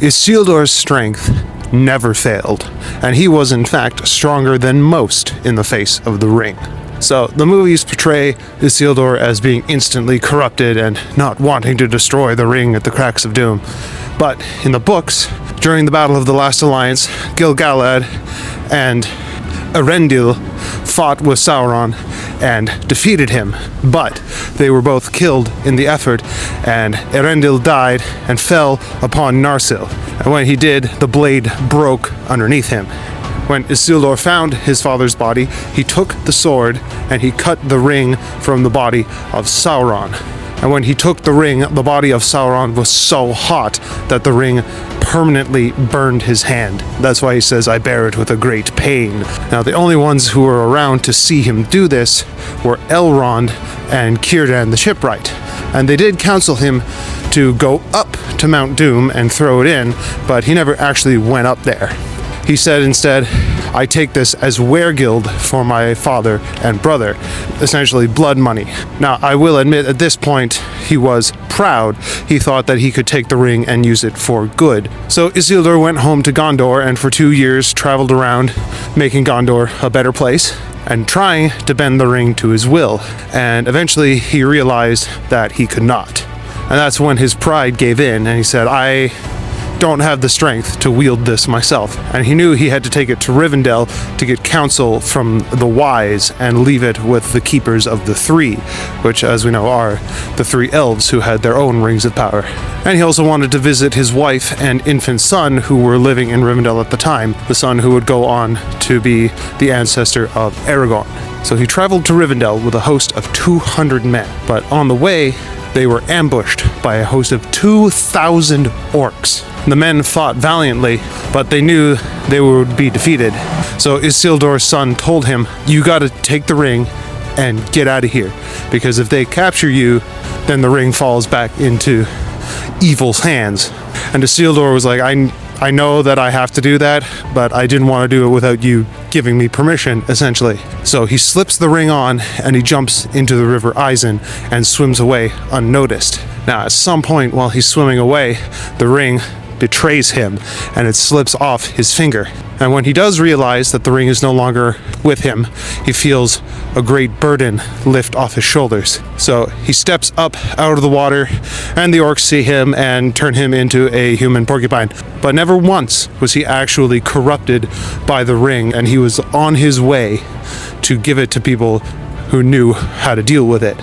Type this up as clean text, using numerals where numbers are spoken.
Isildur's strength never failed, and he was in fact stronger than most in the face of the ring. So the movies portray Isildur as being instantly corrupted and not wanting to destroy the ring at the cracks of doom. But in the books, during the Battle of the Last Alliance, Gil-galad and Erendil fought with Sauron and defeated him, but they were both killed in the effort, and Erendil died and fell upon Narsil. And when he did, the blade broke underneath him. When Isildur found his father's body, he took the sword and he cut the ring from the body of Sauron. And when he took the ring, the body of Sauron was so hot that the ring permanently burned his hand. That's why he says, "I bear it with a great pain." Now, the only ones who were around to see him do this were Elrond and Círdan the shipwright. And they did counsel him to go up to Mount Doom and throw it in, but he never actually went up there. He said instead, "I take this as weregild for my father and brother," essentially blood money. Now, I will admit at this point, he was proud. He thought that he could take the ring and use it for good. So Isildur went home to Gondor and for 2 years traveled around, making Gondor a better place and trying to bend the ring to his will. And eventually he realized that he could not. And that's when his pride gave in and he said, "I don't have the strength to wield this myself." And he knew he had to take it to Rivendell to get counsel from the wise and leave it with the keepers of the three, which, as we know, are the three elves who had their own rings of power. And he also wanted to visit his wife and infant son who were living in Rivendell at the time, the son who would go on to be the ancestor of Aragorn. So he traveled to Rivendell with a host of 200 men, but on the way they were ambushed by a host of 2,000 orcs. The men fought valiantly, but they knew they would be defeated. So Isildur's son told him, "You gotta take the ring and get out of here, because if they capture you, then the ring falls back into evil's hands." And Isildur was like, I know that I have to do that, but I didn't want to do it without you giving me permission, essentially. So he slips the ring on and he jumps into the river Isen and swims away unnoticed. Now, at some point while he's swimming away, the ring betrays him and it slips off his finger. And when he does realize that the ring is no longer with him, he feels a great burden lift off his shoulders. So he steps up out of the water and the orcs see him and turn him into a human porcupine. But never once was he actually corrupted by the ring, and he was on his way to give it to people who knew how to deal with it.